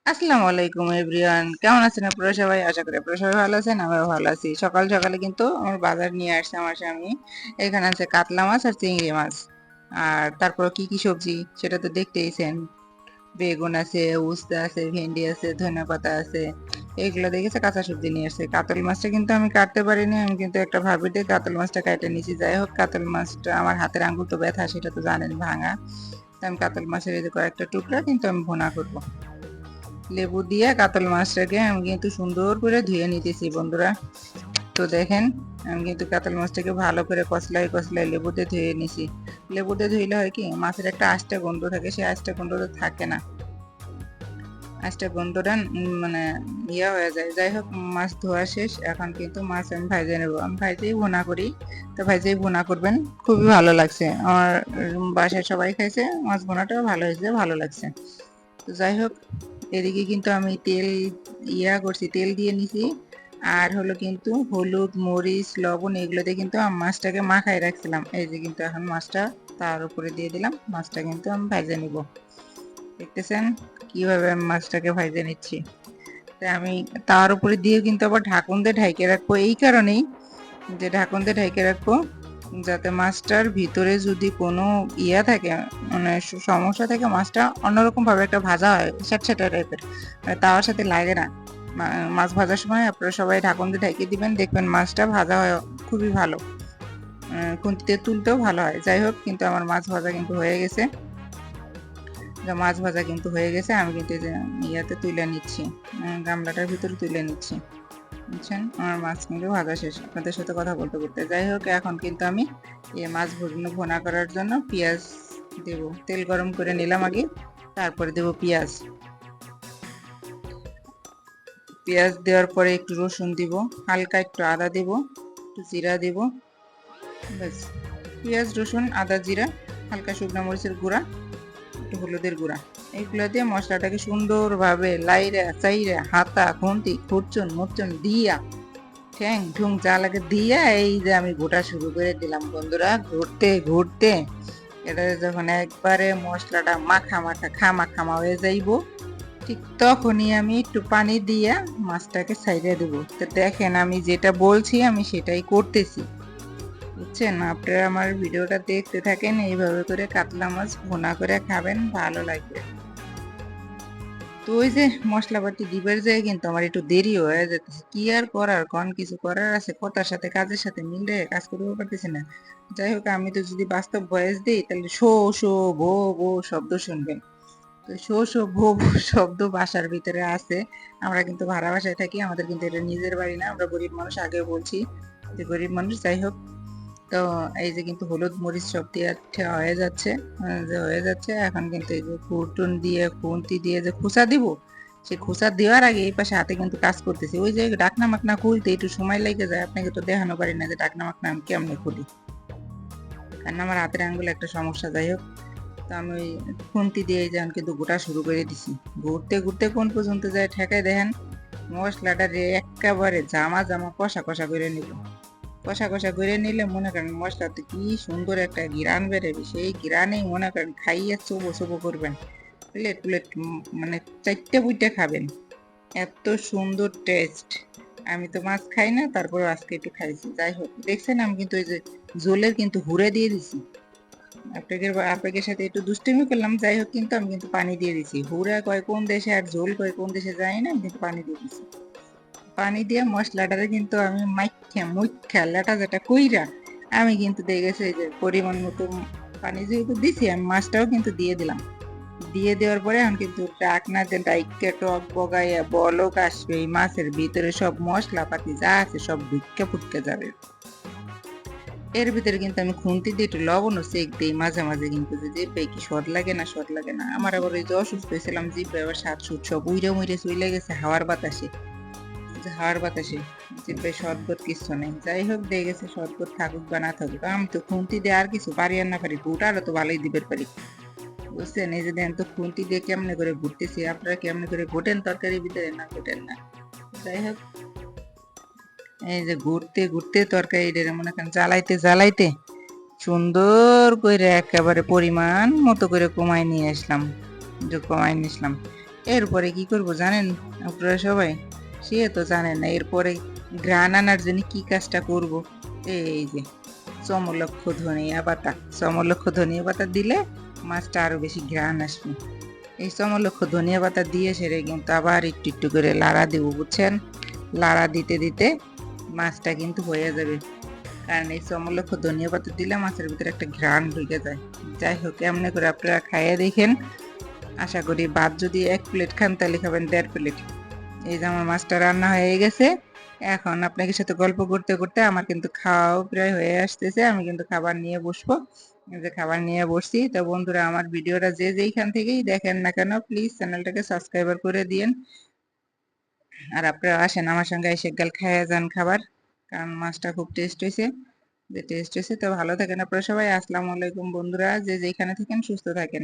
আসসালামু আলাইকুম এভরিওয়ান, কেমন আছেন আপনারা সবাই? আশা করি আপনারা সবাই ভালো আছেন। আমিও ভালো আছি। সকাল সকালে কিন্তু আমার বাজার নিয়ে আসছে আমার স্বামী। এখানে আছে কাতলা মাছ আর চিংড়ি মাছ, আর তারপর কি কি সবজি সেটা তো দেখতেইছেন। বেগুন আছে, উস্তা আছে, ভেন্ডি আছে, ধনেপাতা আছে। এগুলো দেখেছে কাঁচা সবজি নিয়ে আসছে। কাতল মাছটা কিন্তু আমি কাটতে পারিনি, আমি কিন্তু একটা ভাবি দিয়ে কাতল মাছটা কাটে নিয়েছি। যাই হোক, কাতল মাছটা আমার হাতের আঙ্গুল তো ব্যথা, সেটা তো জানেন, ভাঙা। তো আমি কাতল মাছের এই যে কয়েকটা টুকরা কিন্তু আমি ভুনা করবো। লেবু দিয়ে কাতল মাছটাকে আমি কিন্তু সুন্দর করে ধুয়ে নিতেছি বন্ধুরা। তো দেখেন, আমি কিন্তু কাতল মাছটাকে ভালো করে কচলাই কচলাই লেবুতে ধুয়ে নিছি। লেবুতে ধুইলে হয় কি, মাছের একটা আষ্টা গন্ধ থাকে, সেই আষ্টা গন্ধটা থাকে না। আষ্টা গন্ধটা মানে ইয়া হয়ে যায়। যাই হোক, মাছ ধোয়া শেষ। এখন কিন্তু মাছ আমি ভাজে নেবো। আমি ভাজেই ভুনা করি, তো ভাজেই ভুনা করবেন। খুবই ভালো লাগছে আমার। বাসায় সবাই খাইছে, মাছ ভুনাটাও ভালো হয়েছে, ভালো লাগছে। তো যাই হোক, এদিকে কিন্তু আমি তেল করছি, তেল দিয়ে নিছি। আর হলো কিন্তু হলুদ, মরিচ, লবণ এগুলো দিয়ে কিন্তু আমি মাছটাকে মাখায় রাখছিলাম। এই যে কিন্তু এখন মাছটা তার উপরে দিয়ে দিলাম। মাছটা কিন্তু আমি ভাজে নিব। দেখতেছেন কিভাবে আমি মাছটাকে ভাজে নিচ্ছি। তাই আমি তার উপরে দিয়ে কিন্তু আবার ঢাকন দিয়ে ঢাইকে রাখবো, এই কারণেই যে ঢাকন দিয়ে ঢাইকে রাখবো যাতে মাছটার ভিতরে যদি কোনো থাকে, মানে সমস্যা থাকে, মাছটা অন্যরকম ভাবে একটা ভাজা হয়, স্যাঁতস্যাঁতে টাইপের, মানে তাওয়ার সাথে লাগে না। মাছ ভাজার সময় আপনারা সবাই ঢাকন দিয়ে ঢেকে দিবেন, দেখবেন মাছটা ভাজা হয় খুবই ভালো। খুন্তিতে তুলতেও ভালো হয়। যাই হোক, কিন্তু আমার মাছ ভাজা কিন্তু হয়ে গেছে। মাছ ভাজা কিন্তু হয়ে গেছে। আমি কিন্তু এই যে ইয়াতে তুলে নিচ্ছি, গামলাটার ভিতরে তুলে নিচ্ছি। বুঝছেন, আমার মাছ কিন্তু ভাজা শেষ আপনাদের সাথে কথা বলতে বলতে। যাই হোক, এখন কিন্তু আমি এই মাছ ভুনা করার জন্য পেঁয়াজ দেব। তেল গরম করে নিলাম আগে, তারপরে দেব পেঁয়াজ। পেঁয়াজ দেওয়ার পরে একটু রসুন দিব, হালকা একটু আদা দেব, একটু জিরা দেব। ব্যাস, পেঁয়াজ, রসুন, আদা, জিরা, হালকা শুকনো মরিচের গুঁড়া, একটু হলুদের গুঁড়া, এইগুলো দিয়ে মশলাটাকে সুন্দরভাবে লাইরা চাইরা হাতা খুন্তি খুরচুন মুরচুন দিয়া ঠ্যাং ঠুং যা লাগে দিয়া এই যে আমি গোটা শুরু করে দিলাম বন্ধুরা। ঘুরতে ঘুরতে এটা যখন একবারে মশলাটা মাখা মাখা খামা খামা হয়ে যাইব, ঠিক তখনই আমি একটু পানি দিয়া মাছটাকে ছাইড়ে দেবো। তো দেখেন, আমি যেটা বলছি আমি সেটাই করতেছি। বুঝছেন? আপনারা আমার ভিডিওটা দেখতে থাকেন, এইভাবে করে কাতলা মাছ ভুনা করে খাবেন, ভালো লাগবে। তো ওই যে মশলাপাতি দিবার যায় কিন্তু আমার একটু দেরি হয়ে যেতেছে। কি আর করার, কোন কিছু করার আছে, কথার সাথে কাজের সাথে মিলে কাজ করতে পারতেছি না। যাই হোক, আমি তো যদি বাস্তব ভয়েস দিই তাহলে শো শো ভো ভো শব্দ শুনবেন। তো শো শো ভো ভো শব্দ বাসার ভিতরে আছে। আমরা কিন্তু ভাড়া বাসায় থাকি, আমাদের কিন্তু এটা নিজের বাড়ি না। আমরা গরিব মানুষ, আগেও বলছি যে গরিব মানুষ। যাই হোক, তো এই যে কিন্তু হলুদ মরিচ সব দিয়ে হয়ে যাচ্ছে, যে হয়ে যাচ্ছে। এখন কিন্তু এই যে খুঁটুন দিয়ে খুন্তি দিয়ে যে খুসা দিব, সেই খুসা দেওয়ার আগে এই পাশে হাতে কিন্তু কাজ করতেছি। ওই যে ডাকনা মাকনা খুলতে একটু সময় লেগে যায়, আপনাকে তো দেখানো পারি না যে ডাকনা মাকনা আমি কেমনে খুলি, কারণ আমার হাতের আঙ্গুলে একটা সমস্যা। যাই হোক, তো আমি ওই খুন্তি দিয়ে যেমন কিন্তু গোটা শুরু করে দিছি। ঘুরতে ঘুরতে কোন পর্যন্ত যায় ঠেকায় দেখেন, মশলাটা রে একেবারে জামা জামা কষা কষা করে নিব। কষা কষা করে নিলে মনে করেন মশলাতে কি সুন্দর একটা ঘিরান বেরোবে, সেই ঘিরানেই মনে করেন খাইয়ে চোবো চোবো করবেন। প্লেট প্লেট মানে চারটে বুইটে খাবেন, এত সুন্দর টেস্ট। আমি তো মাছ খাই না, তারপরে আজকে একটু খাইছি। যাই হোক, দেখছেন আমি কিন্তু ওই যে জোলের কিন্তু হুড়ে দিয়ে দিছি। আপনাদের সাথে একটু দুষ্টুমি করলাম। যাই হোক, কিন্তু আমি কিন্তু পানি দিয়ে দিছি। হুড়া কয় কোন দেশে আর ঝোল কয় কোন দেশে যায় না, আমি কিন্তু পানি দিয়ে দিছি। পানি দিয়ে মশলাটারে কিন্তু আমি মাইখা মুইখা লেটা যেটা কইরা আমি কিন্তু দেখেছি এই যে পরিমাণ মতো পানি যেহেতু দিছি, আমি মাছটাও কিন্তু দিয়ে দিলাম। দিয়ে দেওয়ার পরে এখন কিন্তু ঢাকনা দিয়ে ডাইক্কা টক বগাইয়া বলক আসবে, এই মাছের ভিতরে সব মশলা পাতি যা আছে সব ঢুক্কা ফুটকে যাবে। এর ভিতরে কিন্তু আমি খুন্তি দিয়ে একটু লবণও চেক দিই মাঝে মাঝে, কিন্তু যে জিভে কি স্বাদ লাগে না, স্বাদ লাগে না। আমার আবার ওই যে অসুস্থ হয়েছিলাম, জিভে আবার স্বাদ সুদ সব উইরে মুইরে চলে গেছে হাওয়ার বাতাসে। হাওয়ার বাতাসে জিভে শরবত কিছু নেই। যাই হোক, দিয়ে গেছে শরবত, থাকুক বা না থাকুক, আমি তো খুন্তি দিয়ে আর কিছু পারি আর না পারি, ভুটারও তো ভালোই দিবের পারি। বুঝছেন? এই যে দেন তো খুন্তি দিয়ে কেমনে করে ঘুরতেছি, আপনারা কেমনে করে ঘোটেন তরকারির ভিতরে, না ঘোটেন না। যাই হোক, এই যে ঘুরতে ঘুরতে তরকারি মনে করেন জ্বালাইতে জ্বালাইতে সুন্দর করে একেবারে পরিমাণ মতো করে কমায় নিয়ে আসলাম, যে কমায় নিয়ে আসলাম। এরপরে কি করব জানেন আপনারা সবাই? সে তো জানেন না। এরপরে ঘ্রাণ আনার জন্য কি কাজটা করব। এই যে চমলক্ষ ধনিয়া পাতা, চমলক্ষ ধনিয়া পাতা দিলে মাছটা আরো বেশি ঘ্রাণ আসবে। এই চমলক্ষ ধনিয়া পাতা দিয়ে সেরে কিন্তু আবার একটু একটু করে লাড়া দেবো, বুঝছেন? লাড়া দিতে দিতে মাছটা কিন্তু হয়ে যাবে। কারণ এই চমলক্ষ ধনিয়া পাতা দিলে মাছের ভিতরে একটা ঘ্রাণ ঢুকে যায়। যাই হোক, এমনি করে আপনারা খাইয়ে দেখেন। আশা করি ভাত যদি 1 প্লেট খান তাহলে খাবেন 1.5 প্লেট। এই যে আমার মাছটা রান্না হয়ে গেছে। এখন আপনাকে সাথে গল্প করতে করতে আমার কিন্তু খাওয়াও প্রায় হয়ে আসতেছে। আমি কিন্তু খাবার নিয়ে বসবো। এই যে খাবার নিয়ে বসছি। তো বন্ধুরা, আমার ভিডিওটা যে যেইখান থেকেই দেখেন না কেন প্লিজ চ্যানেলটাকে সাবস্ক্রাইবার করে দিয়েন। আর আপনারা আসেন আমার সঙ্গে এসে গাল খাইয়া যান খাবার, কারণ মাছটা খুব টেস্ট হয়েছে। যে টেস্ট হয়েছে। তো ভালো থাকেন আপনারা সবাই। আসসালামু আলাইকুম বন্ধুরা, যে যেখানে থাকেন সুস্থ থাকেন।